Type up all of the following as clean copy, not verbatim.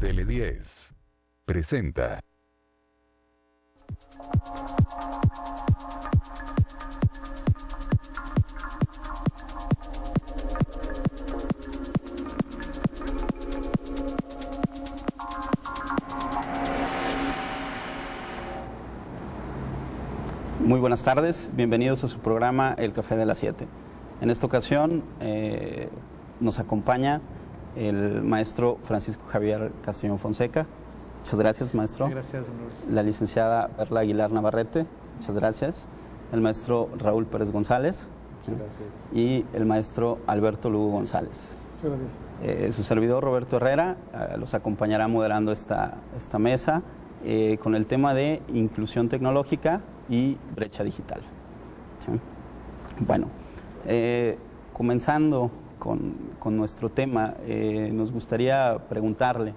Tele10 presenta. Muy buenas tardes, bienvenidos a su programa El Café de las 7. En esta ocasión nos acompaña el maestro Francisco Javier Castellón Fonseca. Muchas gracias, maestro. Muchas gracias, honor. La licenciada Perla Aguilar Navarrete. Muchas gracias. El maestro Raúl Pérez González. Muchas gracias. Y el maestro Alberto Lugo González. Muchas gracias. Su servidor Roberto Herrera los acompañará moderando esta mesa con el tema de inclusión tecnológica y brecha digital. ¿Sí? Bueno, comenzando con nuestro tema, nos gustaría preguntarle,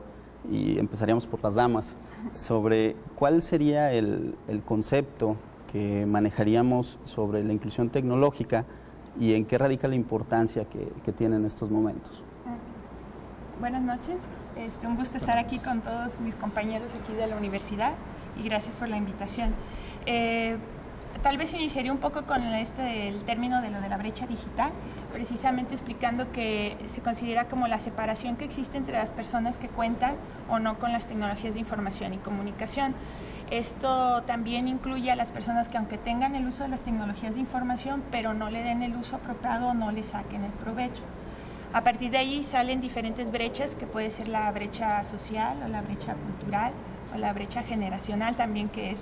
y empezaríamos por las damas, sobre cuál sería el concepto que manejaríamos sobre la inclusión tecnológica y en qué radica la importancia que tiene en estos momentos. Buenas noches, un gusto estar aquí con todos mis compañeros aquí de la universidad y gracias por la invitación. Tal vez iniciaría un poco con el término de lo de la brecha digital, precisamente explicando que se considera como la separación que existe entre las personas que cuentan o no con las tecnologías de información y comunicación. Esto también incluye a las personas que aunque tengan el uso de las tecnologías de información, pero no le den el uso apropiado o no le saquen el provecho. A partir de ahí salen diferentes brechas, que puede ser la brecha social o la brecha cultural, o la brecha generacional también, que es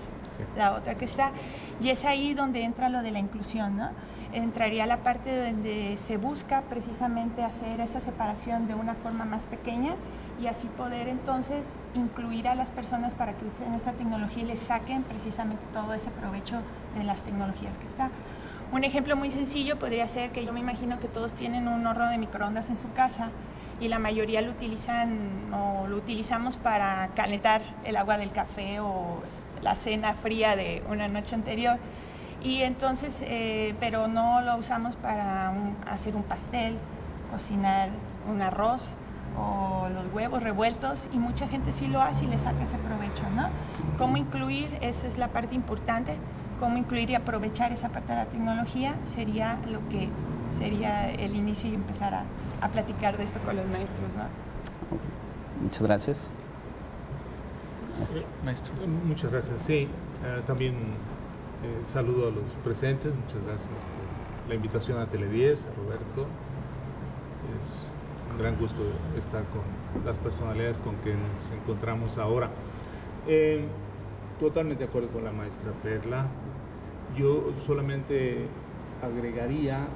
la otra que está, y es ahí donde entra lo de la inclusión, ¿no? Entraría la parte donde se busca precisamente hacer esa separación de una forma más pequeña y así poder entonces incluir a las personas para que utilicen esta tecnología y les saquen precisamente todo ese provecho de las tecnologías que está. Un ejemplo muy sencillo podría ser que yo me imagino que todos tienen un horno de microondas en su casa y la mayoría lo utilizan o lo utilizamos para calentar el agua del café o la cena fría de una noche anterior. Y entonces, pero no lo usamos para hacer un pastel, cocinar un arroz o los huevos revueltos, y mucha gente sí lo hace y le saca ese provecho, ¿no? ¿Cómo incluir? Esa es la parte importante. Cómo incluir y aprovechar esa parte de la tecnología sería lo que sería el inicio y empezar a platicar de esto con los maestros, ¿no? Okay. Muchas gracias. Maestro. Muchas gracias. Sí, también saludo a los presentes. Muchas gracias por la invitación a Tele10, a Roberto. Es un gran gusto estar con las personalidades con que nos encontramos ahora. Totalmente de acuerdo con la maestra Perla. Yo solamente agregaría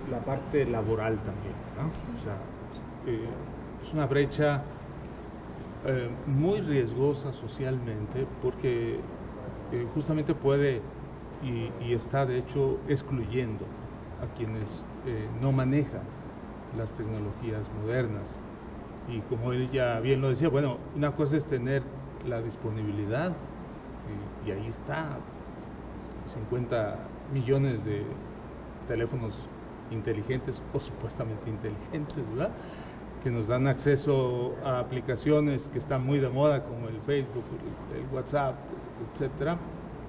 la parte laboral también, ¿no? O sea, es una brecha muy riesgosa socialmente porque justamente puede y está de hecho excluyendo a quienes no manejan las tecnologías modernas. Y como ella bien lo decía, bueno, una cosa es tener la disponibilidad y ahí está, 50 millones de teléfonos inteligentes o supuestamente inteligentes, ¿verdad? Que nos dan acceso a aplicaciones que están muy de moda como el Facebook, el WhatsApp, etcétera,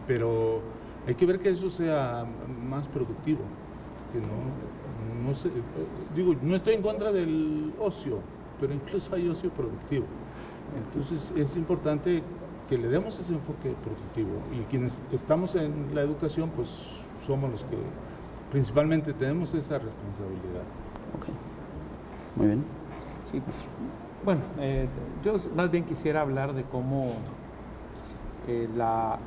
pero hay que ver que eso sea más productivo, que no sé, digo, no estoy en contra del ocio, pero incluso hay ocio productivo. Entonces es importante que le demos ese enfoque productivo, y quienes estamos en la educación pues somos los que principalmente tenemos esa responsabilidad. Ok, muy bien. Sí. Bueno, yo más bien quisiera hablar de cómo la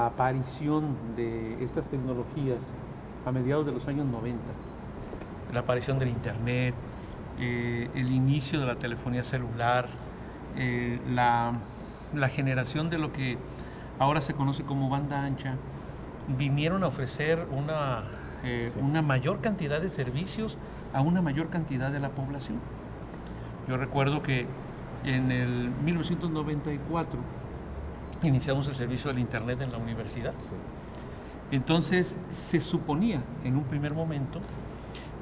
aparición de estas tecnologías a mediados de los años 90, la aparición del internet, el inicio de la telefonía celular, la generación de lo que ahora se conoce como banda ancha, vinieron a ofrecer una mayor cantidad de servicios a una mayor cantidad de la población. Yo recuerdo que en el 1994 iniciamos el servicio del internet en la universidad. Sí. Entonces se suponía en un primer momento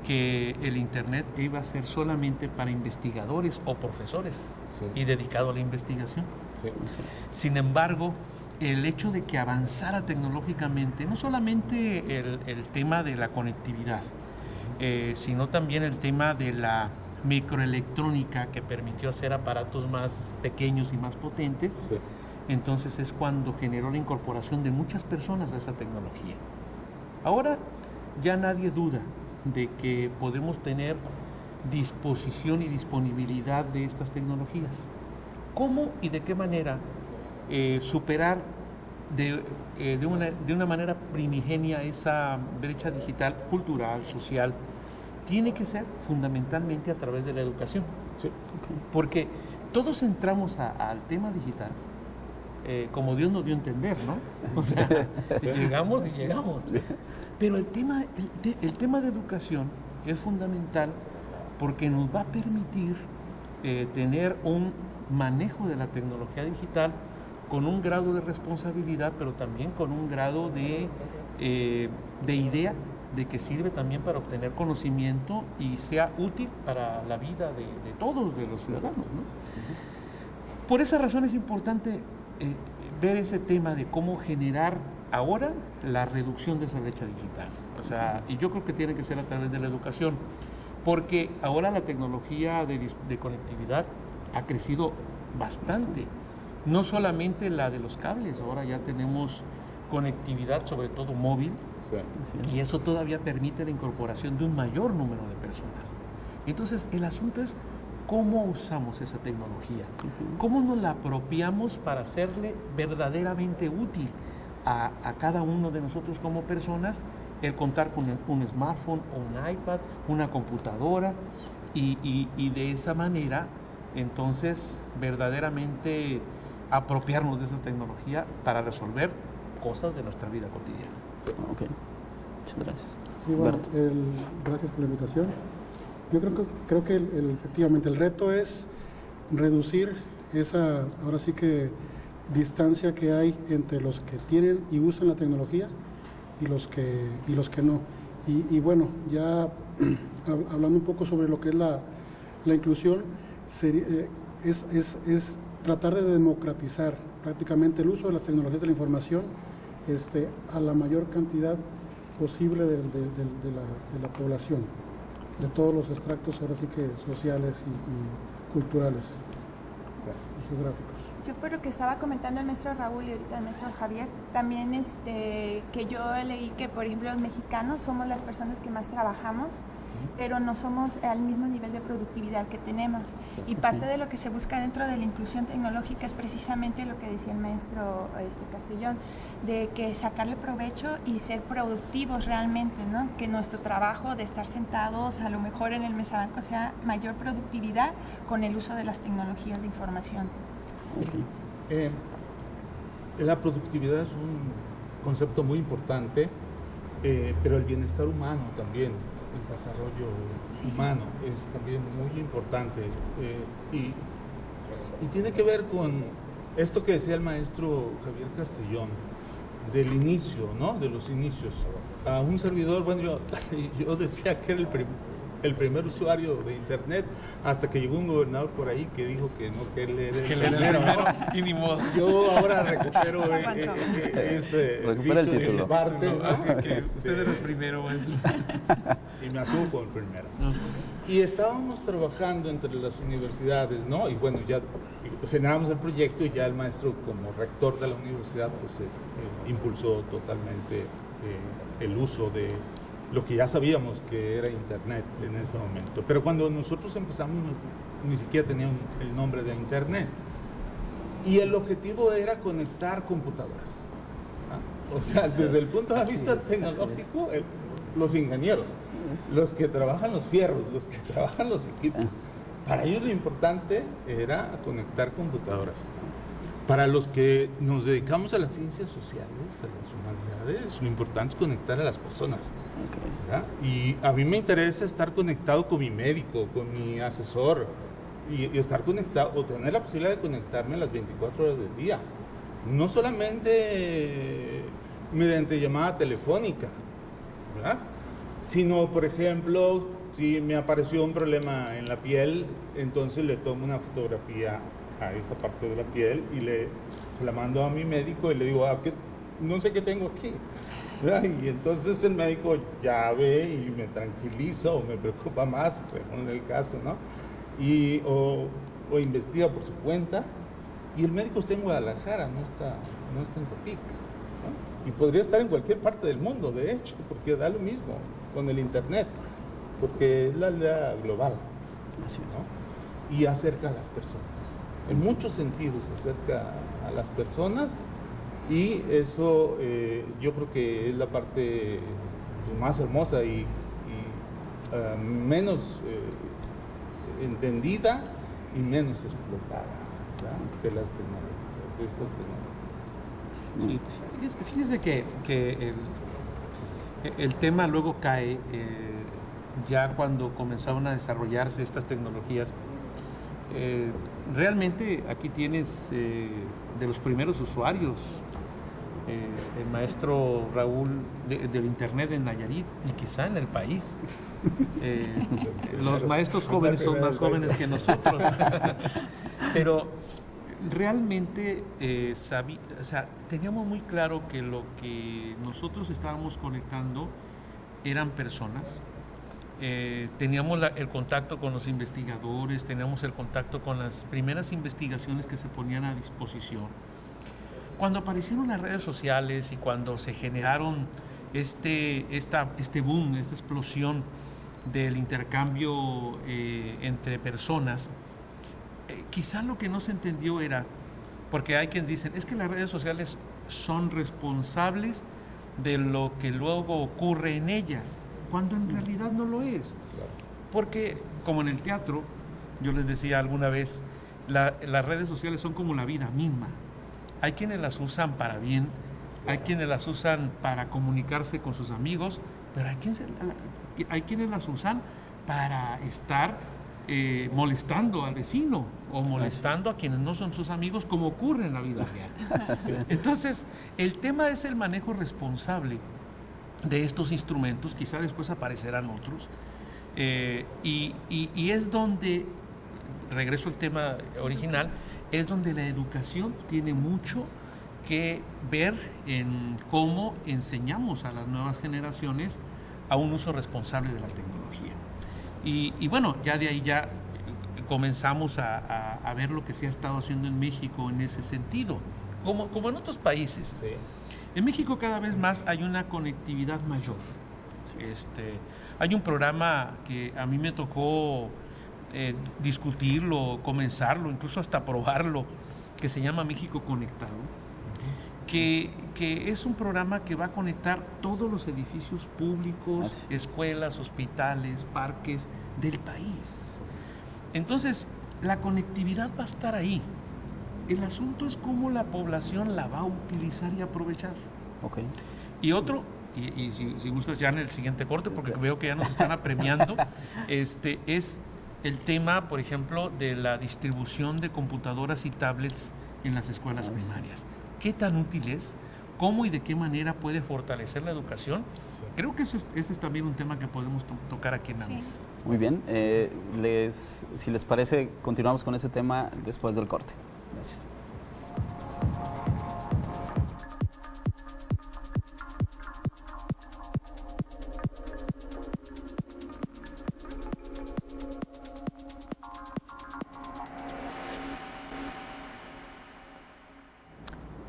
que el Internet iba a ser solamente para investigadores o profesores y dedicado a la investigación. Sin embargo, el hecho de que avanzara tecnológicamente, no solamente el tema de la conectividad, sino también el tema de la microelectrónica que permitió hacer aparatos más pequeños y más potentes, entonces es cuando generó la incorporación de muchas personas a esa tecnología. Ahora ya nadie duda de que podemos tener disposición y disponibilidad de estas tecnologías. ¿Cómo y de qué manera superar de una manera primigenia esa brecha digital, cultural, social? Tiene que ser fundamentalmente a través de la educación. Porque todos entramos al tema digital como Dios nos dio a entender, ¿no? O sea, llegamos y llegamos. Pero el tema de educación es fundamental porque nos va a permitir tener un manejo de la tecnología digital con un grado de responsabilidad, pero también con un grado de idea de que sirve también para obtener conocimiento y sea útil para la vida de todos, de los ciudadanos, ¿no? Por esa razón es importante ver ese tema de cómo generar ahora la reducción de esa brecha digital. O sea, y yo creo que tiene que ser a través de la educación, porque ahora la tecnología de conectividad ha crecido bastante. No solamente la de los cables, ahora ya tenemos conectividad, sobre todo móvil, y eso todavía permite la incorporación de un mayor número de personas. Entonces, el asunto es cómo usamos esa tecnología, cómo nos la apropiamos para hacerle verdaderamente útil a cada uno de nosotros como personas, el contar con un smartphone o un iPad, una computadora, y de esa manera, entonces, verdaderamente apropiarnos de esa tecnología para resolver cosas de nuestra vida cotidiana. Ok, muchas gracias. Sí, bueno, gracias por la invitación. Yo creo que efectivamente el reto es reducir esa, ahora sí que, distancia que hay entre los que tienen y usan la tecnología y los que no. Y bueno, ya hablando un poco sobre lo que es la inclusión, es tratar de democratizar prácticamente el uso de las tecnologías de la información a la mayor cantidad posible de la población, de todos los extractos ahora sí que sociales y culturales y geográficos. Yo por lo que estaba comentando el maestro Raúl y ahorita el maestro Javier, también que yo leí que, por ejemplo, los mexicanos somos las personas que más trabajamos, pero no somos al mismo nivel de productividad que tenemos. Y parte de lo que se busca dentro de la inclusión tecnológica es precisamente lo que decía el maestro Castellón, de que sacarle provecho y ser productivos realmente, ¿no? Que nuestro trabajo de estar sentados a lo mejor en el mesabanco sea mayor productividad con el uso de las tecnologías de información. La productividad es un concepto muy importante, pero el bienestar humano también, el desarrollo humano es también muy importante, y tiene que ver con esto que decía el maestro Javier Castellón del inicio, ¿no? De los inicios. A un servidor, bueno, yo decía que era el primer usuario de internet, hasta que llegó un gobernador por ahí que dijo que no, que él era el primero, ¿no? Y ni modo. Yo ahora recupero recupera el título. Parte, ¿no? Así que usted era el primero, maestro. Y me asumo como el primero. Y estábamos trabajando entre las universidades, ¿no? Y bueno, ya generamos el proyecto y ya el maestro, como rector de la universidad, pues impulsó totalmente el uso de lo que ya sabíamos que era Internet en ese momento. Pero cuando nosotros empezamos, ni siquiera teníamos el nombre de Internet. Y el objetivo era conectar computadoras, ¿no? O sea, desde el punto de vista tecnológico, los ingenieros, los que trabajan los fierros, los que trabajan los equipos, para ellos lo importante era conectar computadoras. Para los que nos dedicamos a las ciencias sociales, a las humanidades, lo importante es conectar a las personas. ¿Verdad? Y a mí me interesa estar conectado con mi médico, con mi asesor, y estar conectado, o tener la posibilidad de conectarme a las 24 horas del día. No solamente mediante llamada telefónica, ¿verdad? Sino, por ejemplo, si me apareció un problema en la piel, entonces le tomo una fotografía a esa parte de la piel y se la mando a mi médico y le digo, no sé qué tengo aquí. ¿Verdad? Y entonces el médico ya ve y me tranquiliza o me preocupa más, según el caso, ¿no? O investiga por su cuenta. Y el médico está en Guadalajara, no está en Tepic, ¿no? Y podría estar en cualquier parte del mundo, de hecho, porque da lo mismo con el internet, porque es la aldea global, ¿no? Y acerca a las personas. En muchos sentidos acerca a las personas, y eso yo creo que es la parte más hermosa y menos entendida y menos explotada, ¿verdad? De las tecnologías, de estas tecnologías. Sí. Fíjese que el tema luego cae ya cuando comenzaron a desarrollarse estas tecnologías. Realmente aquí tienes de los primeros usuarios, el maestro Raúl del internet en Nayarit y quizá en el país. Los maestros jóvenes son más jóvenes que nosotros. Pero realmente teníamos muy claro que lo que nosotros estábamos conectando eran personas. Teníamos el contacto con los investigadores, teníamos el contacto con las primeras investigaciones que se ponían a disposición. Cuando aparecieron las redes sociales y cuando se generaron este boom, esta explosión del intercambio entre personas, quizá lo que no se entendió era, porque hay quien dicen, es que las redes sociales son responsables de lo que luego ocurre en ellas, cuando en realidad no lo es. Porque, como en el teatro, yo les decía alguna vez, las redes sociales son como la vida misma. Hay quienes las usan para bien, hay quienes las usan para comunicarse con sus amigos, pero hay quienes las usan para estar molestando al vecino o molestando a quienes no son sus amigos, como ocurre en la vida real. Entonces, el tema es el manejo responsable de estos instrumentos. Quizá después aparecerán otros, y es donde, regreso al tema original, es donde la educación tiene mucho que ver en cómo enseñamos a las nuevas generaciones a un uso responsable de la tecnología. Y bueno, ya de ahí ya comenzamos a ver lo que se ha estado haciendo en México en ese sentido, como en otros países. Sí. En México cada vez más hay una conectividad mayor. Hay un programa que a mí me tocó discutirlo, comenzarlo, incluso hasta probarlo, que se llama México Conectado, que es un programa que va a conectar todos los edificios públicos, escuelas, hospitales, parques del país. Entonces, la conectividad va a estar ahí. El asunto es cómo la población la va a utilizar y aprovechar. Okay. Y otro, y si gustas ya en el siguiente corte, porque veo que ya nos están apremiando, es el tema, por ejemplo, de la distribución de computadoras y tablets en las escuelas primarias. ¿Qué tan útil es? ¿Cómo y de qué manera puede fortalecer la educación? Sí. Creo que ese es también un tema que podemos tocar aquí en la mesa. Muy bien. Si les parece, continuamos con ese tema después del corte. Gracias.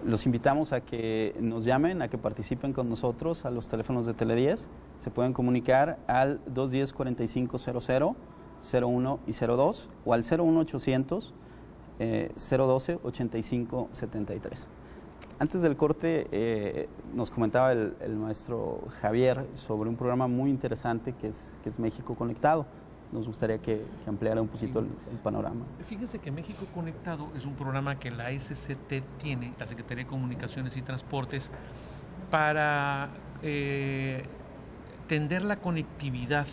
Los invitamos a que nos llamen, a que participen con nosotros a los teléfonos de Tele10. Se pueden comunicar al 210-4500, 01 y 02 o al 01800 012 8573. Antes del corte nos comentaba el maestro Javier sobre un programa muy interesante que es México Conectado. Nos gustaría que ampliara un poquito el panorama. Fíjense que México Conectado es un programa que la SCT tiene, la Secretaría de Comunicaciones y Transportes, para tender la conectividad,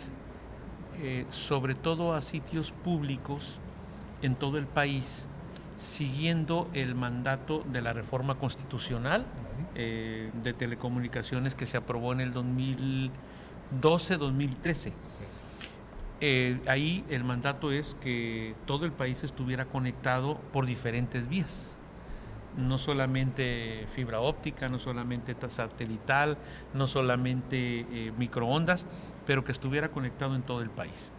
sobre todo a sitios públicos en todo el país, siguiendo el mandato de la reforma constitucional de telecomunicaciones que se aprobó en el 2000, 12-2013. Ahí el mandato es que todo el país estuviera conectado por diferentes vías, no solamente fibra óptica, no solamente satelital, no solamente microondas, pero que estuviera conectado en todo el país.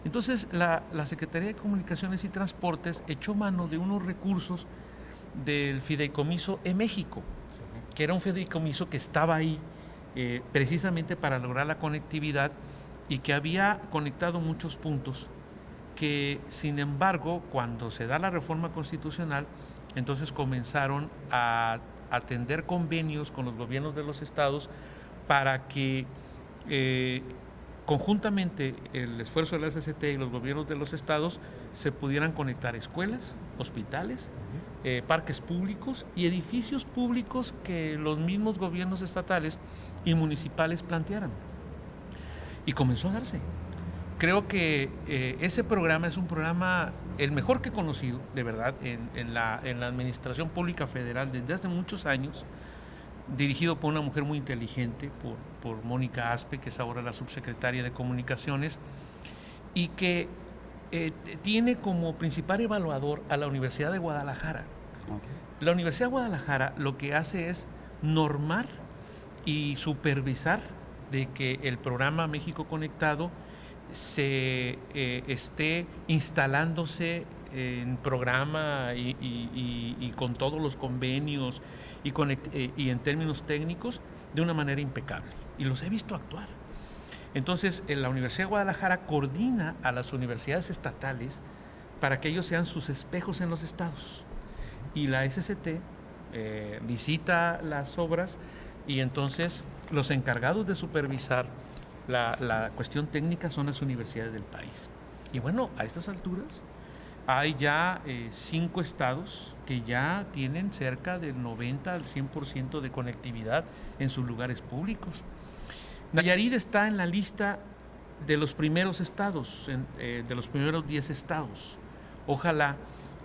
Entonces la Secretaría de Comunicaciones y Transportes echó mano de unos recursos del Fideicomiso E-México, que era un fideicomiso que estaba ahí precisamente para lograr la conectividad y que había conectado muchos puntos que, sin embargo, cuando se da la reforma constitucional, entonces comenzaron a atender convenios con los gobiernos de los estados para que conjuntamente el esfuerzo de la SCT y los gobiernos de los estados se pudieran conectar escuelas, hospitales, parques públicos y edificios públicos que los mismos gobiernos estatales y municipales plantearan. Y comenzó a darse. Creo que ese programa es un programa el mejor que he conocido, de verdad, en la Administración Pública Federal desde hace muchos años, dirigido por una mujer muy inteligente, por Mónica Aspe, que es ahora la subsecretaria de Comunicaciones, y que tiene como principal evaluador a la Universidad de Guadalajara. Okay. La Universidad de Guadalajara lo que hace es normar y supervisar de que el programa México Conectado se esté instalándose en programa y con todos los convenios y en términos técnicos de una manera impecable. Y los he visto actuar. Entonces, la Universidad de Guadalajara coordina a las universidades estatales para que ellos sean sus espejos en los estados. Y la SCT visita las obras y entonces los encargados de supervisar la cuestión técnica son las universidades del país. Y bueno, a estas alturas hay ya 5 estados que ya tienen cerca del 90 al 100% de conectividad en sus lugares públicos. Nayarit está en la lista de los primeros estados, de los primeros 10 estados. Ojalá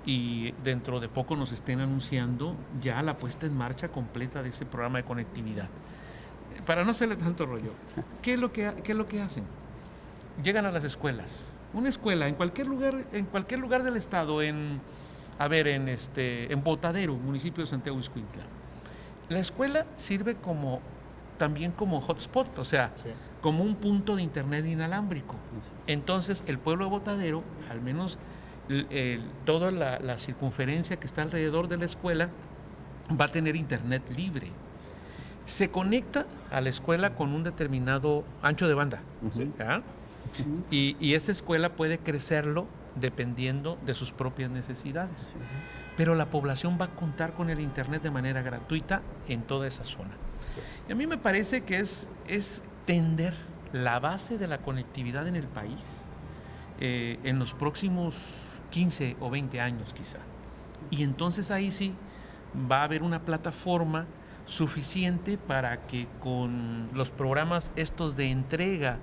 y dentro de poco nos estén anunciando ya la puesta en marcha completa de ese programa de conectividad. Para no hacerle tanto rollo, ¿qué es lo que hacen? Llegan a las escuelas. Una escuela en cualquier lugar del estado, en Botadero, municipio de Santiago Ixcuintla. La escuela sirve también como hotspot, o sea, sí, como un punto de internet inalámbrico. Entonces, el pueblo de Botadero, al menos toda la circunferencia que está alrededor de la escuela, va a tener internet libre. Se conecta a la escuela con un determinado ancho de banda. Uh-huh. Y esa escuela puede crecerlo dependiendo de sus propias necesidades. Uh-huh. Pero la población va a contar con el internet de manera gratuita en toda esa zona. Sí. Y a mí me parece que es tender la base de la conectividad en el país en los próximos 15 o 20 años quizá. Y entonces ahí sí va a haber una plataforma suficiente para que con los programas estos de entrega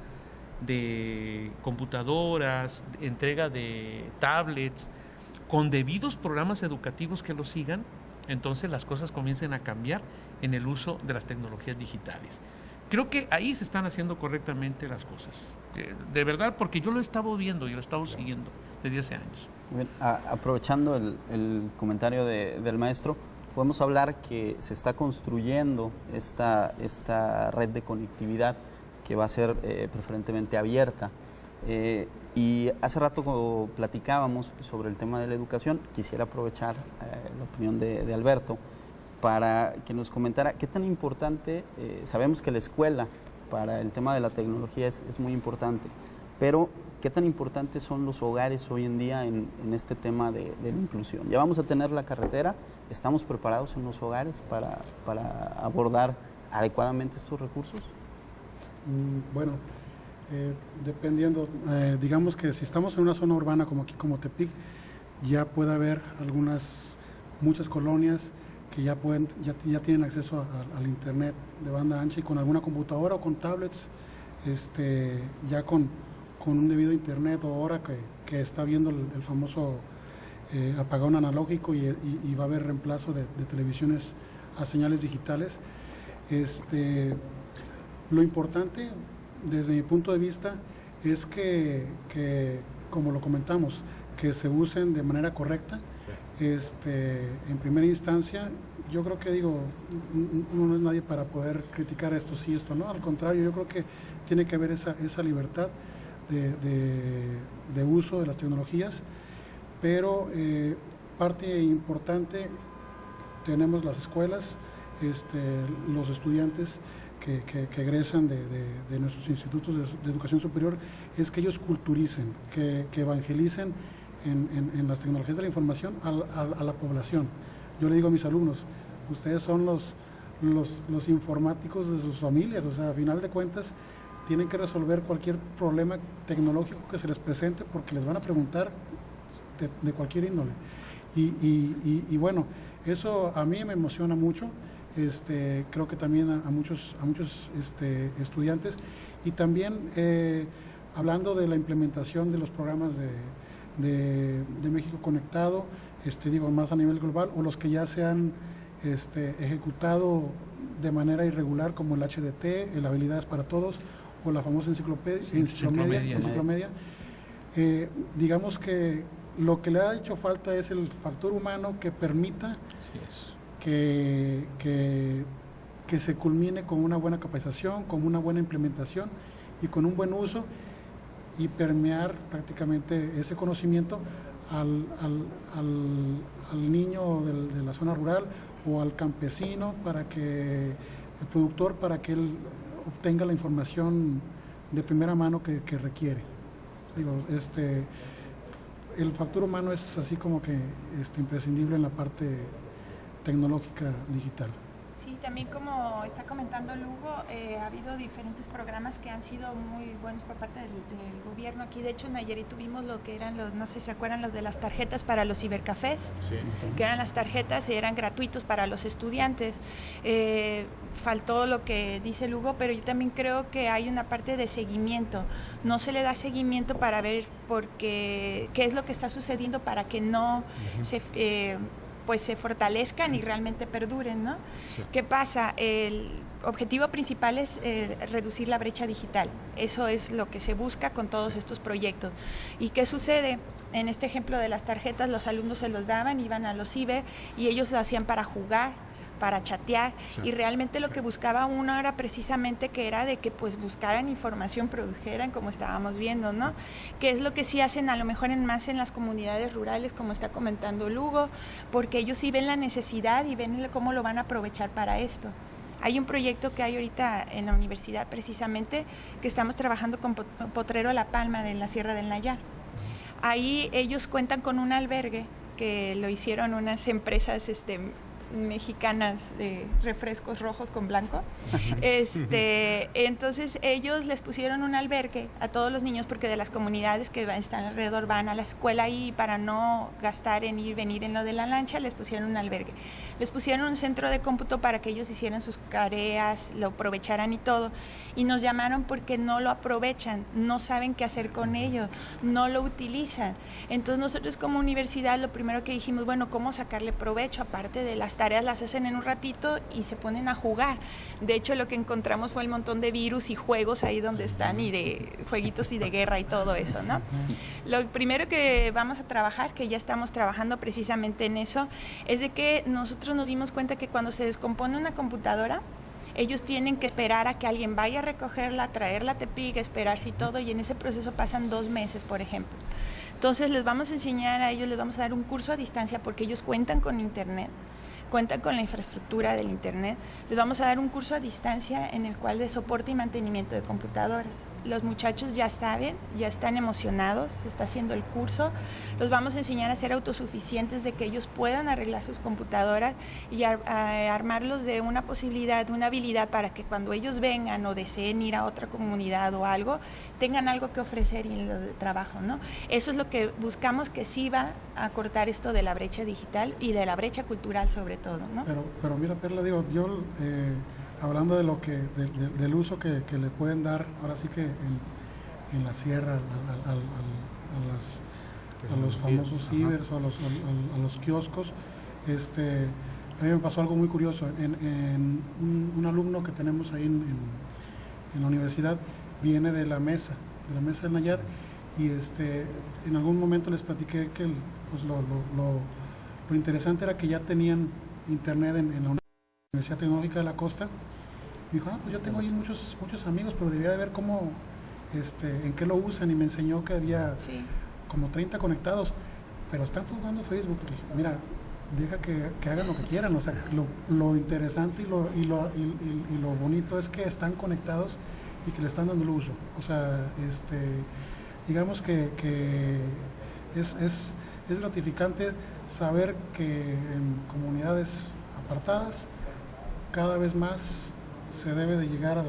de computadoras, de entrega de tablets, con debidos programas educativos que lo sigan, entonces las cosas comiencen a cambiar en el uso de las tecnologías digitales. Creo que ahí se están haciendo correctamente las cosas. De verdad, porque yo lo he estado viendo y lo he estado siguiendo desde hace años. Bien, aprovechando el comentario del maestro, podemos hablar que se está construyendo esta red de conectividad que va a ser preferentemente abierta. Y hace rato platicábamos sobre el tema de la educación. Quisiera aprovechar la opinión de Alberto para que nos comentara qué tan importante, sabemos que la escuela para el tema de la tecnología es muy importante, pero qué tan importantes son los hogares hoy en día en este tema de la inclusión. Ya vamos a tener la carretera, ¿estamos preparados en los hogares para abordar adecuadamente estos recursos? Bueno, dependiendo, digamos que si estamos en una zona urbana como aquí, como Tepic, ya puede haber muchas colonias que ya tienen acceso al internet de banda ancha y con alguna computadora o con tablets, ya con un debido internet, o ahora que está viendo el famoso apagón analógico y va a haber reemplazo de televisiones a señales digitales. Lo importante, desde mi punto de vista es que como lo comentamos, que se usen de manera correcta. En primera instancia, yo creo que uno no es nadie para poder criticar esto sí, esto no, al contrario, yo creo que tiene que haber esa libertad de uso de las tecnologías, pero parte importante, tenemos las escuelas, los estudiantes que egresan de nuestros institutos de educación superior, es que ellos culturicen, que evangelicen en las tecnologías de la información a la población. Yo le digo a mis alumnos, ustedes son los informáticos de sus familias, o sea, a final de cuentas tienen que resolver cualquier problema tecnológico que se les presente porque les van a preguntar de cualquier índole. Y bueno, eso a mí me emociona mucho, creo que también a muchos estudiantes, y también hablando de la implementación de los programas de México Conectado, más a nivel global, o los que ya se han ejecutado de manera irregular, como el HDT, el Habilidades para Todos, o la famosa enciclomedia. Digamos que lo que le ha hecho falta es el factor humano que permita que se culmine con una buena capacitación, con una buena implementación y con un buen uso, y permear prácticamente ese conocimiento al niño de la zona rural o al campesino, el productor, para que él obtenga la información de primera mano que requiere. El factor humano es así como que imprescindible en la parte tecnológica digital. Sí, también como está comentando Lugo, ha habido diferentes programas que han sido muy buenos por parte del gobierno. Aquí, de hecho, en Nayarit tuvimos lo que eran no sé si se acuerdan, los de las tarjetas para los cibercafés, que eran las tarjetas y eran gratuitos para los estudiantes. Faltó lo que dice Lugo, pero yo también creo que hay una parte de seguimiento. No se le da seguimiento para ver qué es lo que está sucediendo para que no se fortalezcan y realmente perduren, ¿no? Sí. ¿Qué pasa? El objetivo principal es reducir la brecha digital. Eso es lo que se busca con todos estos proyectos. ¿Y qué sucede? En este ejemplo de las tarjetas, los alumnos se los daban, iban a los ciber y ellos lo hacían para jugar, para chatear, y realmente lo que buscaba uno era precisamente que buscaran información, produjeran, como estábamos viendo, ¿no? Que es lo que sí hacen a lo mejor más en las comunidades rurales, como está comentando Lugo, porque ellos sí ven la necesidad y ven cómo lo van a aprovechar para esto. Hay un proyecto que hay ahorita en la universidad precisamente, que estamos trabajando con Potrero La Palma de la Sierra del Nayar. Ahí ellos cuentan con un albergue que lo hicieron unas empresas mexicanas de refrescos rojos con blanco. Entonces ellos les pusieron un albergue a todos los niños, porque de las comunidades que están alrededor van a la escuela, y para no gastar en venir en lo de la lancha, les pusieron un albergue. Les pusieron un centro de cómputo para que ellos hicieran sus tareas, lo aprovecharan y todo. Y nos llamaron porque no lo aprovechan, no saben qué hacer con ello, no lo utilizan. Entonces nosotros como universidad lo primero que dijimos, bueno, ¿cómo sacarle provecho? Aparte de las tareas las hacen en un ratito y se ponen a jugar. De hecho, lo que encontramos fue el montón de virus y juegos ahí donde están, y de jueguitos y de guerra y todo eso, ¿no? Lo primero que vamos a trabajar, que ya estamos trabajando precisamente en eso, es de que nosotros nos dimos cuenta que cuando se descompone una computadora, ellos tienen que esperar a que alguien vaya a recogerla, traerla a Tepic, esperarse y todo, y en ese proceso pasan 2 meses, por ejemplo. Entonces les vamos a enseñar a ellos, les vamos a dar un curso a distancia, porque ellos cuentan con internet, cuentan con la infraestructura del internet. Les vamos a dar un curso a distancia en el cual de soporte y mantenimiento de computadoras. Los muchachos ya saben, ya están emocionados, se está haciendo el curso. Los vamos a enseñar a ser autosuficientes, de que ellos puedan arreglar sus computadoras y armarlos de una posibilidad, de una habilidad, para que cuando ellos vengan o deseen ir a otra comunidad o algo, tengan algo que ofrecer y lo de trabajo, ¿no? Eso es lo que buscamos, que sí va a cortar esto de la brecha digital y de la brecha cultural sobre todo, ¿no? Pero mira, Perla, yo hablando de del uso que le pueden dar, ahora sí que en la sierra, a los famosos cibers o a los kioscos, a mí me pasó algo muy curioso. En un alumno que tenemos ahí en la universidad, viene de la mesa del Nayar, y en algún momento les platiqué que pues lo interesante era que ya tenían internet en la Universidad Tecnológica de la Costa. Me dijo, pues yo tengo ahí muchos amigos, pero debería de ver cómo, en qué lo usan, y me enseñó que había como 30 conectados, pero están jugando Facebook. Pues, mira, deja que hagan lo que quieran, o sea, lo interesante y lo bonito es que están conectados y que le están dando el uso. O sea, digamos que es gratificante saber que en comunidades apartadas cada vez más se debe de llegar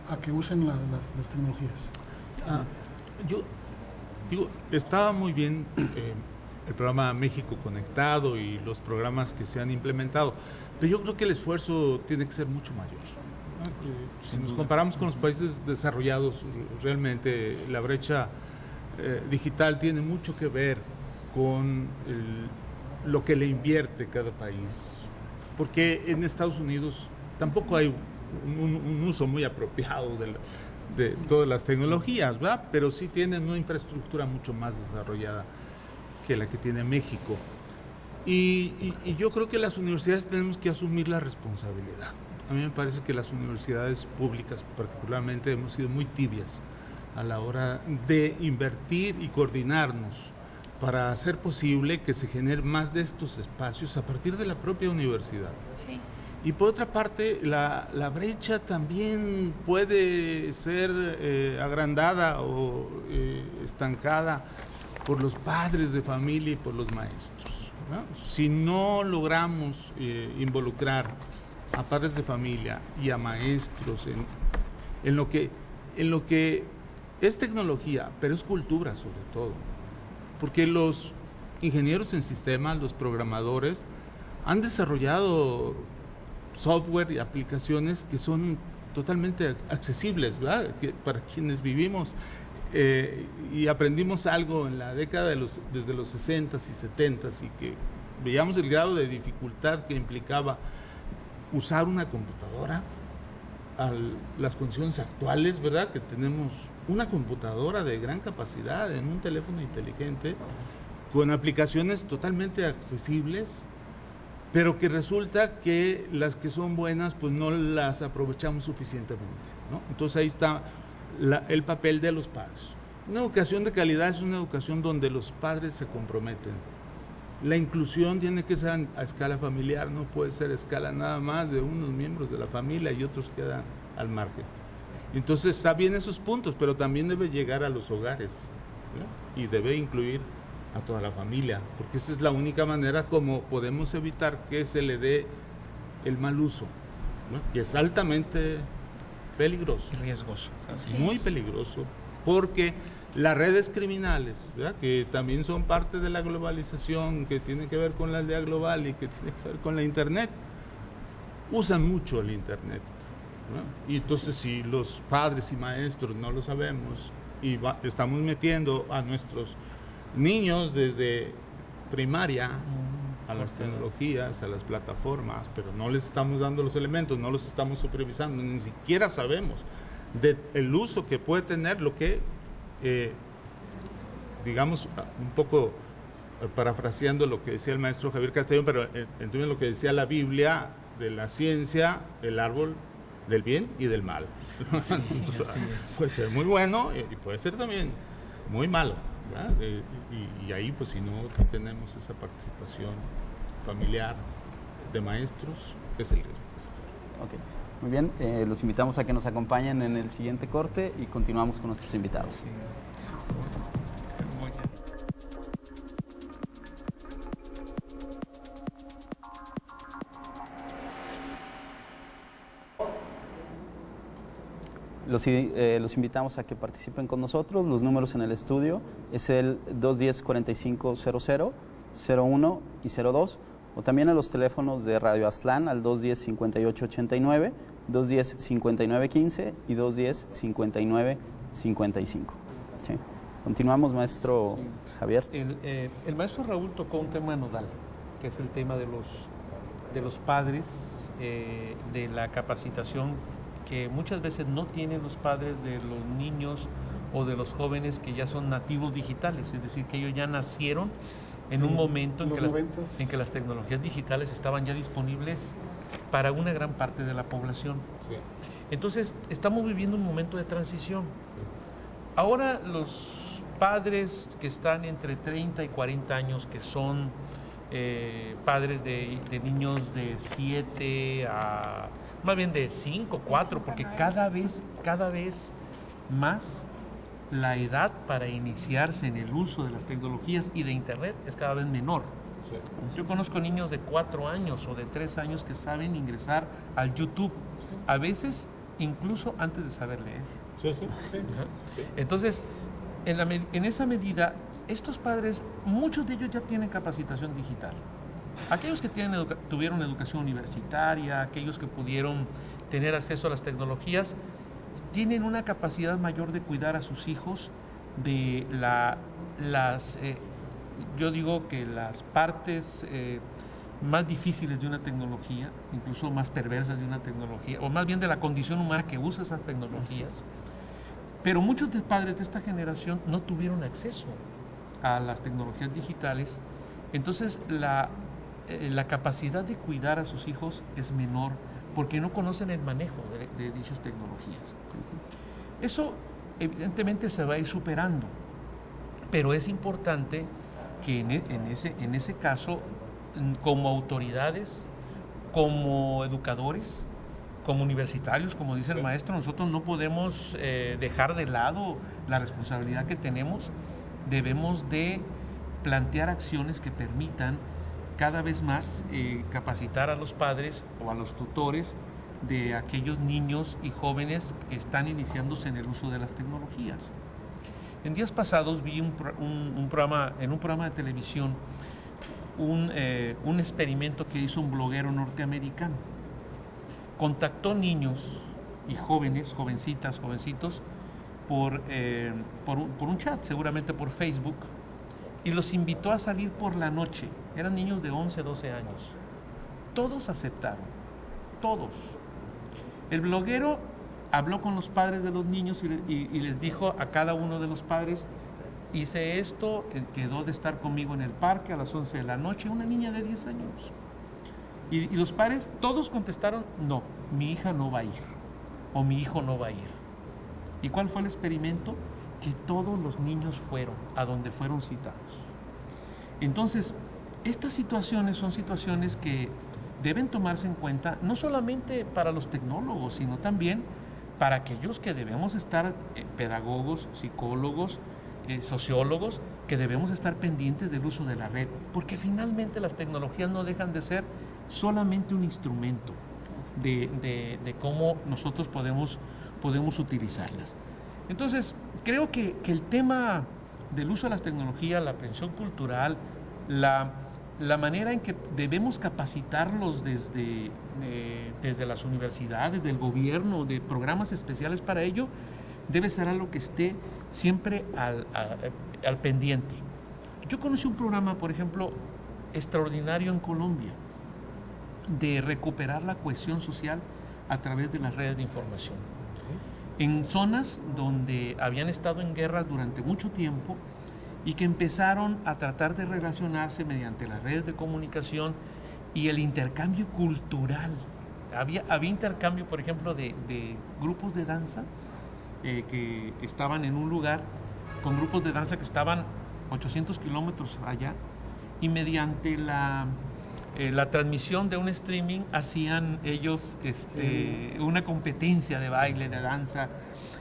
a que usen las tecnologías. Yo digo, estaba muy bien el programa México Conectado y los programas que se han implementado, pero yo creo que el esfuerzo tiene que ser mucho mayor, ¿no? Si nos comparamos con los países desarrollados, realmente la brecha digital tiene mucho que ver con lo que le invierte cada país, porque en Estados Unidos tampoco hay un uso muy apropiado de todas las tecnologías, ¿verdad? Pero sí tienen una infraestructura mucho más desarrollada que la que tiene México. Y yo creo que las universidades tenemos que asumir la responsabilidad. A mí me parece que las universidades públicas particularmente hemos sido muy tibias a la hora de invertir y coordinarnos para hacer posible que se generen más de estos espacios a partir de la propia universidad. Sí. Y por otra parte, la brecha también puede ser agrandada o estancada por los padres de familia y por los maestros, ¿no? Si no logramos involucrar a padres de familia y a maestros en lo que es tecnología, pero es cultura sobre todo, porque los ingenieros en sistemas, los programadores, han desarrollado software y aplicaciones que son totalmente accesibles, ¿verdad? Para quienes vivimos y aprendimos algo en la década desde los 60s y 70s, y que veíamos el grado de dificultad que implicaba usar una computadora a las condiciones actuales, ¿verdad? Que tenemos una computadora de gran capacidad en un teléfono inteligente con aplicaciones totalmente accesibles, pero que resulta que las que son buenas pues no las aprovechamos suficientemente, ¿no? Entonces ahí está el papel de los padres. Una educación de calidad es una educación donde los padres se comprometen. La inclusión tiene que ser a escala familiar, no puede ser a escala nada más de unos miembros de la familia y otros quedan al margen. Entonces está bien esos puntos, pero también debe llegar a los hogares, ¿no? Y debe incluir a toda la familia, porque esa es la única manera como podemos evitar que se le dé el mal uso, ¿no? Que es altamente peligroso. Riesgoso. Muy peligroso, porque las redes criminales, ¿verdad? Que también son parte de la globalización, que tiene que ver con la aldea global y que tiene que ver con la internet, usan mucho el internet, ¿no? Y entonces si los padres y maestros no lo sabemos y estamos metiendo a nuestros niños desde primaria a las tecnologías, a las plataformas, pero no les estamos dando los elementos, no los estamos supervisando, ni siquiera sabemos del uso que puede tener lo que, digamos, un poco parafraseando lo que decía el maestro Javier Castellón, pero entonces lo que decía la Biblia de la ciencia, el árbol del bien y del mal. Sí, entonces, puede ser muy bueno y puede ser también muy malo, ¿verdad? Y ahí pues si no tenemos esa participación familiar de maestros, es el riesgo. Okay. Muy bien, los invitamos a que nos acompañen en el siguiente corte y continuamos con nuestros invitados. Sí. Los invitamos a que participen con nosotros. Los números en el estudio es el 210-4500, 01 y 02, o también a los teléfonos de Radio Aztlán al 210-5889, 210-5915 y 210-5955. Sí. Continuamos, maestro Javier. El maestro Raúl tocó un tema nodal, que es el tema de los padres, de la capacitación que muchas veces no tienen los padres de los niños o de los jóvenes que ya son nativos digitales, es decir, que ellos ya nacieron en un momento en que las tecnologías digitales estaban ya disponibles para una gran parte de la población. Sí. Entonces, estamos viviendo un momento de transición. Ahora los padres que están entre 30 y 40 años, que son padres de niños de 7 a, más bien de 5, 4, porque cada vez más la edad para iniciarse en el uso de las tecnologías y de Internet es cada vez menor. Sí. Yo conozco niños de 4 años o de 3 años que saben ingresar al YouTube, a veces incluso antes de saber leer. Sí, sí. Sí. Entonces, en esa medida, estos padres, muchos de ellos ya tienen capacitación digital. Aquellos que tuvieron educación universitaria, aquellos que pudieron tener acceso a las tecnologías, tienen una capacidad mayor de cuidar a sus hijos de yo digo que las partes más difíciles de una tecnología, incluso más perversas de una tecnología, o más bien de la condición humana que usa esas tecnologías. Pero muchos de padres de esta generación no tuvieron acceso a las tecnologías digitales, entonces la capacidad de cuidar a sus hijos es menor porque no conocen el manejo de dichas tecnologías. Eso evidentemente se va a ir superando, pero es importante que en ese caso, como autoridades, como educadores, como universitarios, como dice el maestro, nosotros no podemos dejar de lado la responsabilidad que tenemos. Debemos de plantear acciones que permitan cada vez más capacitar a los padres o a los tutores de aquellos niños y jóvenes que están iniciándose en el uso de las tecnologías. En días pasados vi en un programa de televisión un experimento que hizo un bloguero norteamericano. Contactó niños y jóvenes, jovencitas, jovencitos, por un chat, seguramente por Facebook, y los invitó a salir por la noche. Eran niños de 11, 12 años. Todos aceptaron, todos. El bloguero habló con los padres de los niños y les dijo a cada uno de los padres: hice esto, quedó de estar conmigo en el parque a las 11 de la noche, una niña de 10 años. Y los padres todos contestaron: no, mi hija no va a ir, o mi hijo no va a ir. ¿Y cuál fue el experimento? Que todos los niños fueron a donde fueron citados. Entonces, estas situaciones son situaciones que deben tomarse en cuenta, no solamente para los tecnólogos, sino también para aquellos que debemos estar, pedagogos, psicólogos, sociólogos, que debemos estar pendientes del uso de la red, porque finalmente las tecnologías no dejan de ser solamente un instrumento de cómo nosotros podemos utilizarlas. Entonces, creo que el tema del uso de las tecnologías, la aprehensión cultural, la manera en que debemos capacitarlos desde las universidades, del gobierno, de programas especiales para ello, debe ser algo que esté siempre al pendiente. Yo conocí un programa, por ejemplo, extraordinario en Colombia, de recuperar la cohesión social a través de las redes de información. En zonas donde habían estado en guerra durante mucho tiempo y que empezaron a tratar de relacionarse mediante las redes de comunicación y el intercambio cultural. Había intercambio, por ejemplo, de grupos de danza que estaban en un lugar, con grupos de danza que estaban 800 kilómetros allá, y mediante la transmisión de un streaming hacían ellos una competencia de baile, de danza,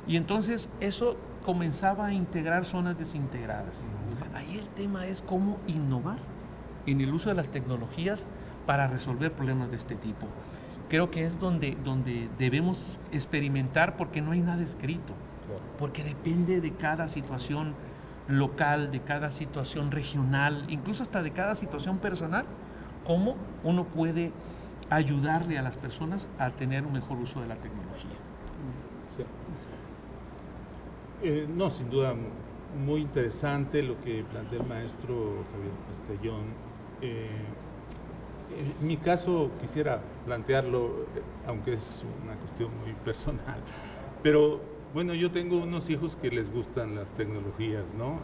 y entonces eso comenzaba a integrar zonas desintegradas. Ahí el tema es cómo innovar en el uso de las tecnologías para resolver problemas de este tipo. Creo que es donde debemos experimentar, porque no hay nada escrito, porque depende de cada situación local, de cada situación regional, incluso hasta de cada situación personal, cómo uno puede ayudarle a las personas a tener un mejor uso de la tecnología. Sí. No, sin duda, muy interesante lo que plantea el maestro Javier Castellón. En mi caso quisiera plantearlo, aunque es una cuestión muy personal, pero bueno, yo tengo unos hijos que les gustan las tecnologías, ¿no?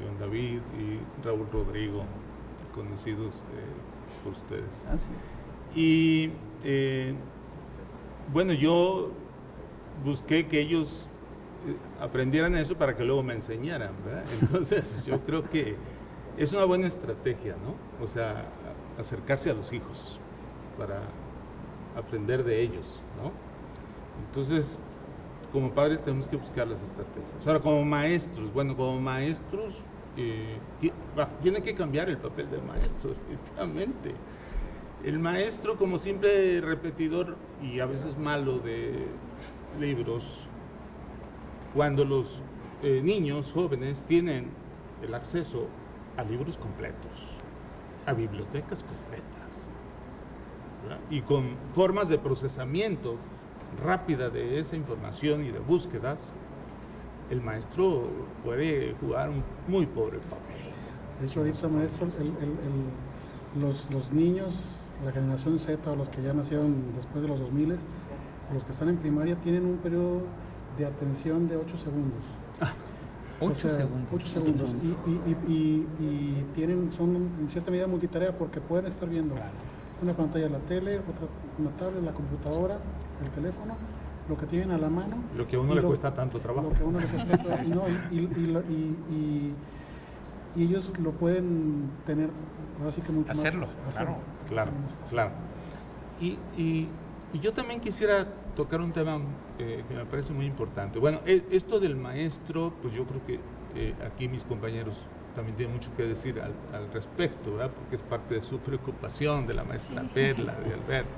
León David y Raúl Rodrigo, conocidos por ustedes. Ah, sí. Y bueno, yo busqué que ellos aprendieran eso para que luego me enseñaran, ¿verdad? Entonces yo creo que es una buena estrategia, ¿no? O sea, acercarse a los hijos para aprender de ellos, ¿no? Entonces, como padres tenemos que buscar las estrategias. Ahora, como maestros, tiene que cambiar el papel del maestro, definitivamente. El maestro, como simple repetidor y a veces malo de libros, cuando los niños jóvenes tienen el acceso a libros completos, a bibliotecas completas, ¿verdad? Y con formas de procesamiento rápida de esa información y de búsquedas, el maestro puede jugar un muy pobre papel. De hecho, ahorita, maestro, los niños, la generación Z o los que ya nacieron después de los 2000, los que están en primaria, tienen un periodo de atención de 8 segundos. 8 segundos. 8 segundos. Y son en cierta medida multitarea porque pueden estar viendo una pantalla de la tele, otra una tablet, la computadora, el teléfono, lo que tienen a la mano. Lo que a uno le cuesta tanto trabajo. Lo que a uno le cuesta y ellos lo pueden tener, así que mucho hacerlo, más. Claro. Y yo también quisiera tocar un tema que me parece muy importante. Bueno, esto del maestro, pues yo creo que aquí mis compañeros también tienen mucho que decir al respecto, ¿verdad? Porque es parte de su preocupación, de la maestra Perla, de Alberto,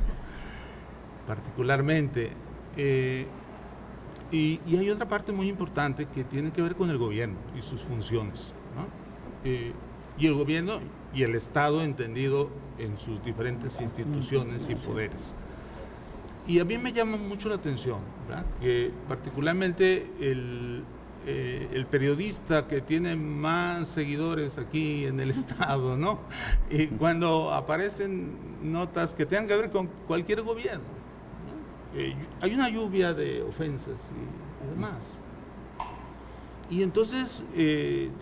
particularmente. Y hay otra parte muy importante que tiene que ver con el gobierno y sus funciones, ¿no? Y el gobierno y el Estado entendido en sus diferentes instituciones y poderes. Y a mí me llama mucho la atención, ¿verdad? Que particularmente el periodista que tiene más seguidores aquí en el Estado, ¿no? Y cuando aparecen notas que tengan que ver con cualquier gobierno, ¿no? Hay una lluvia de ofensas y demás. Y entonces,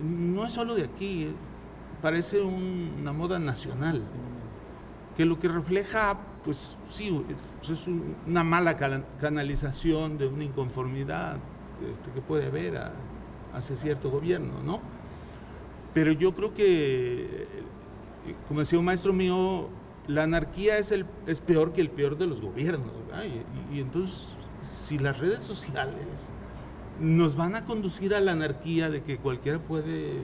no es solo de aquí, parece una moda nacional, que lo que refleja, pues sí, pues es una mala canalización de una inconformidad que puede haber hacia cierto gobierno, ¿no? Pero yo creo que, como decía un maestro mío, la anarquía es peor que el peor de los gobiernos, ¿verdad? Y entonces, si las redes sociales nos van a conducir a la anarquía de que cualquiera puede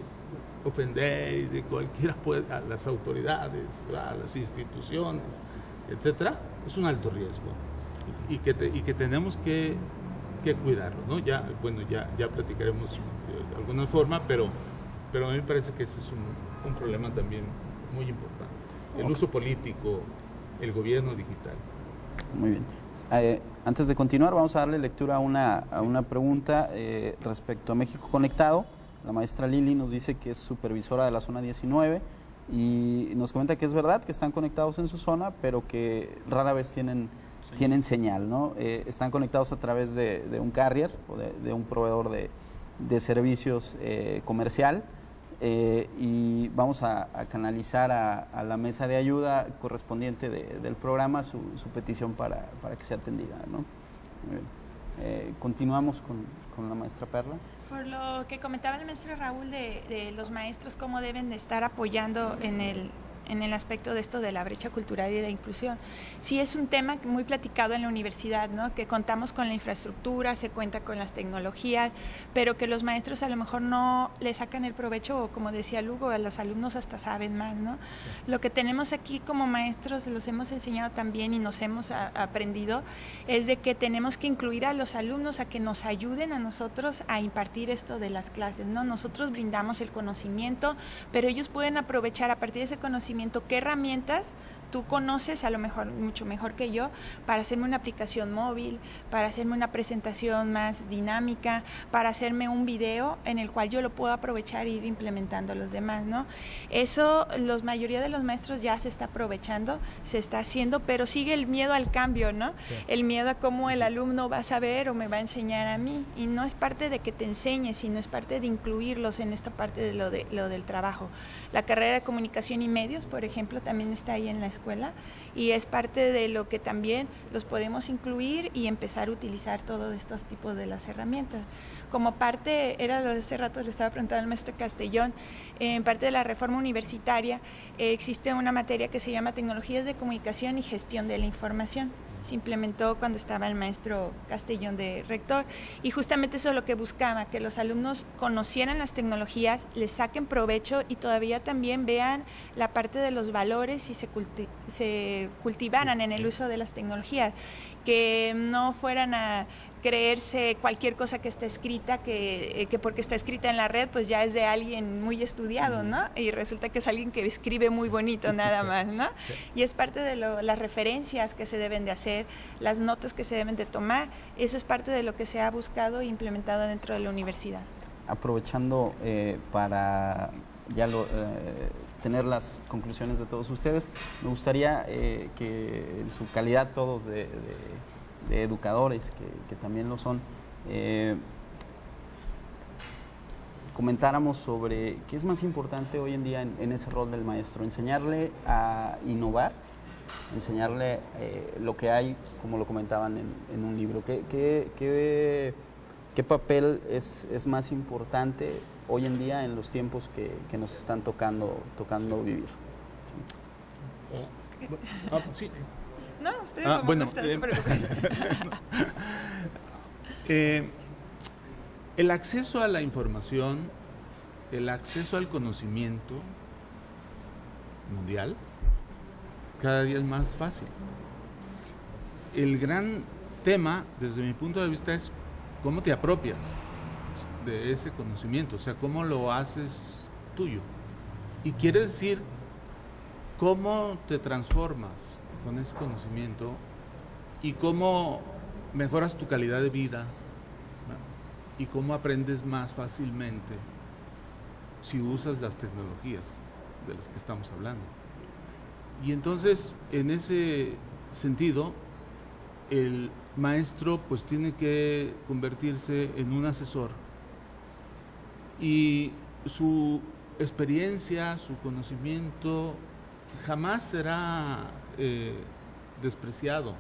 ofender y de cualquiera puede, a las autoridades, a las instituciones, etcétera, es un alto riesgo y que tenemos que cuidarlo, ¿no? Ya platicaremos de alguna forma, pero a mí me parece que ese es un problema también muy importante. El uso político, el gobierno digital. Muy bien. Antes de continuar, vamos a darle lectura a una pregunta respecto a México Conectado. La maestra Lili nos dice que es supervisora de la zona 19 y nos comenta que es verdad que están conectados en su zona, pero que rara vez tienen señal, ¿no? Están conectados a través de un carrier o de un proveedor de servicios comercial. Y vamos a canalizar a la mesa de ayuda correspondiente del programa su petición para que sea atendida, ¿no? Muy bien. Continuamos con la maestra Perla. Por lo que comentaba el maestro Raúl de los maestros, cómo deben de estar apoyando en el aspecto de esto de la brecha cultural y la inclusión. Sí es un tema muy platicado en la universidad, ¿no? Que contamos con la infraestructura, se cuenta con las tecnologías, pero que los maestros a lo mejor no le sacan el provecho, o como decía Lugo, a los alumnos hasta saben más, ¿no? Sí. Lo que tenemos aquí como maestros, los hemos enseñado también y nos hemos aprendido, es de que tenemos que incluir a los alumnos a que nos ayuden a nosotros a impartir esto de las clases, ¿no? Nosotros brindamos el conocimiento, pero ellos pueden aprovechar a partir de ese conocimiento conocimiento, qué herramientas tú conoces, a lo mejor mucho mejor que yo, para hacerme una aplicación móvil, para hacerme una presentación más dinámica, para hacerme un video en el cual yo lo puedo aprovechar e ir implementando a los demás, ¿no? Eso, la mayoría de los maestros ya se está aprovechando, se está haciendo, pero sigue el miedo al cambio, ¿no? Sí. El miedo a cómo el alumno va a saber o me va a enseñar a mí, y no es parte de que te enseñes, sino es parte de incluirlos en esta parte de lo del trabajo. La carrera de comunicación y medios, por ejemplo, también está ahí en la escuela y es parte de lo que también los podemos incluir y empezar a utilizar todos estos tipos de las herramientas. Como parte, era lo de hace rato, le estaba preguntando al maestro Castellón, en parte de la reforma universitaria existe una materia que se llama Tecnologías de Comunicación y Gestión de la Información. Se implementó cuando estaba el maestro Castellón de rector y justamente eso es lo que buscaba, que los alumnos conocieran las tecnologías, les saquen provecho y todavía también vean la parte de los valores y se cultivaran en el uso de las tecnologías, que no fueran a creerse cualquier cosa que está escrita, que porque está escrita en la red, pues ya es de alguien muy estudiado, ¿no? Y resulta que es alguien que escribe muy bonito nada más, ¿no? Y es parte de las referencias que se deben de hacer, las notas que se deben de tomar, eso es parte de lo que se ha buscado e implementado dentro de la universidad. Aprovechando para ya tener las conclusiones de todos ustedes, me gustaría que en su calidad todos de educadores, que también lo son, comentáramos sobre qué es más importante hoy en día en ese rol del maestro, enseñarle a innovar, enseñarle lo que hay, como lo comentaban en un libro. ¿Qué papel es más importante hoy en día en los tiempos que nos están tocando vivir? Sí. No, usted bueno, el acceso a la información, el acceso al conocimiento mundial, cada día es más fácil. El gran tema, desde mi punto de vista, es cómo te apropias de ese conocimiento, o sea, cómo lo haces tuyo. Y quiere decir cómo te transformas con ese conocimiento y cómo mejoras tu calidad de vida, ¿no? Y cómo aprendes más fácilmente si usas las tecnologías de las que estamos hablando. Y entonces, en ese sentido, el maestro pues tiene que convertirse en un asesor y su experiencia, su conocimiento jamás será despreciado,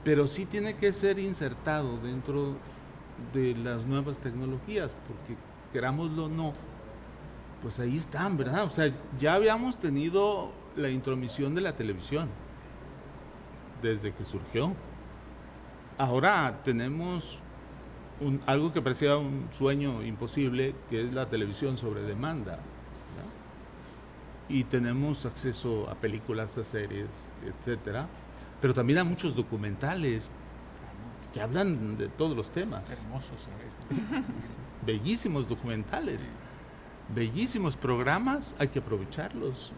pero sí tiene que ser insertado dentro de las nuevas tecnologías, porque querámoslo o no, pues ahí están, ¿verdad? O sea, ya habíamos tenido la intromisión de la televisión desde que surgió. Ahora tenemos algo que parecía un sueño imposible, que es la televisión sobre demanda, y tenemos acceso a películas, a series, etcétera, pero también a muchos documentales que hablan de todos los temas. Hermosos a veces. Bellísimos documentales, bellísimos programas, hay que aprovecharlos,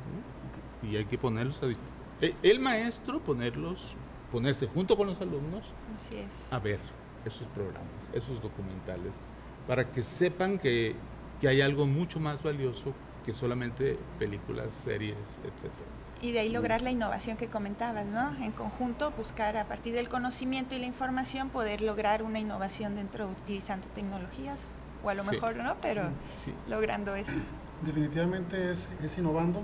¿no? Y hay que ponerlos el maestro ponerse junto con los alumnos. Así es. A ver esos programas, esos documentales, para que sepan que hay algo mucho más valioso que solamente películas, series, etc. Y de ahí lograr la innovación que comentabas, ¿no? En conjunto, buscar a partir del conocimiento y la información poder lograr una innovación dentro utilizando tecnologías, o a lo mejor no, pero logrando esto. Definitivamente es innovando.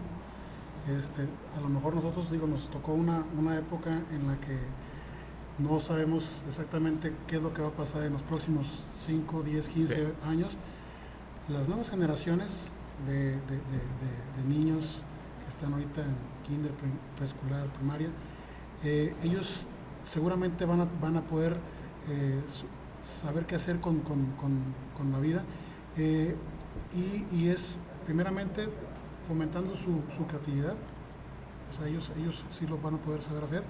A lo mejor nosotros, nos tocó una época en la que no sabemos exactamente qué es lo que va a pasar en los próximos 5, 10, 15 años. Las nuevas generaciones de niños que están ahorita en kinder, preescolar, primaria, ellos seguramente van a poder saber qué hacer con la vida, y es primeramente fomentando su creatividad. O sea, ellos sí lo van a poder saber hacer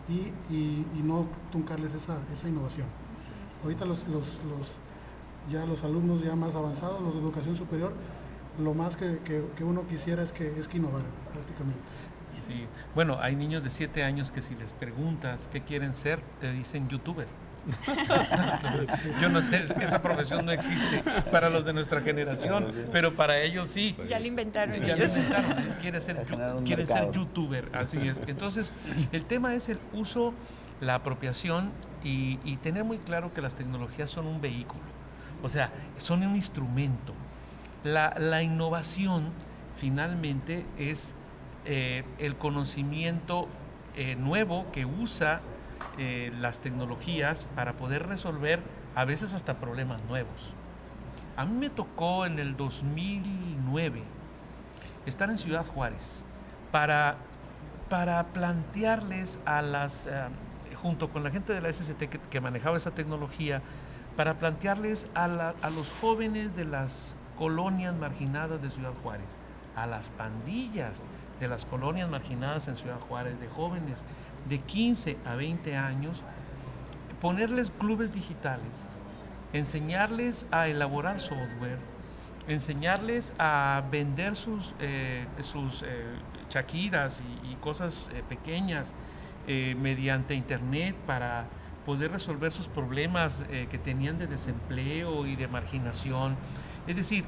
y no truncarles esa innovación. Ahorita los alumnos ya más avanzados, los de educación superior, lo más que uno quisiera es que innovaran prácticamente. Sí. Bueno, hay niños de 7 años que si les preguntas qué quieren ser, te dicen youtuber. Yo no sé, esa profesión no existe para los de nuestra generación, pero para ellos sí. Ya lo inventaron. Ya lo inventaron. Quieren ser mercado. youtuber, así es. Entonces, el tema es el uso, la apropiación y tener muy claro que las tecnologías son un vehículo, o sea, son un instrumento. La innovación finalmente es el conocimiento nuevo que usa las tecnologías para poder resolver a veces hasta problemas nuevos. A mí me tocó en el 2009 estar en Ciudad Juárez para plantearles a las, junto con la gente de la SST que manejaba esa tecnología, para plantearles a los jóvenes de las colonias marginadas de Ciudad Juárez, a las pandillas de las colonias marginadas en Ciudad Juárez, de jóvenes de 15 a 20 años, ponerles clubes digitales, enseñarles a elaborar software, enseñarles a vender sus chaquiras y cosas pequeñas mediante internet para poder resolver sus problemas que tenían de desempleo y de marginación. Es decir,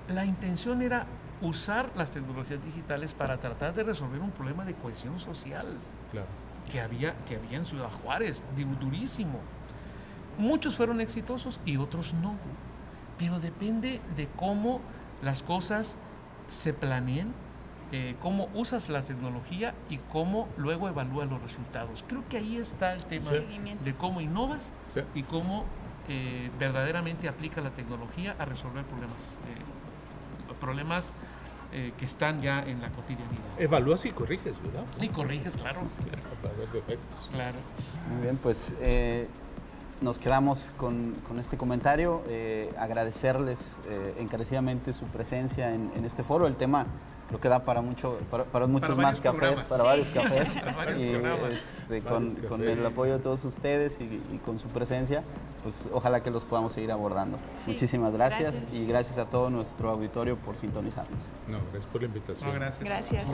la intención era usar las tecnologías digitales para tratar de resolver un problema de cohesión social. Claro. Que había en Ciudad Juárez, durísimo. Muchos fueron exitosos y otros no. Pero depende de cómo las cosas se planeen, cómo usas la tecnología y cómo luego evalúas los resultados. Creo que ahí está el tema de cómo innovas y cómo verdaderamente aplica la tecnología a resolver problemas que están ya en la cotidianidad. Evalúas y corriges, ¿verdad? Y corriges, claro. Para ver defectos. Claro. Muy bien, pues nos quedamos con este comentario. Agradecerles encarecidamente su presencia en este foro. El tema creo que da para muchos más cafés, para varios cafés. Con el apoyo de todos ustedes y con su presencia, pues ojalá que los podamos seguir abordando. Sí. Muchísimas gracias y gracias a todo nuestro auditorio por sintonizarnos. No, gracias por la invitación. No, gracias. Gracias.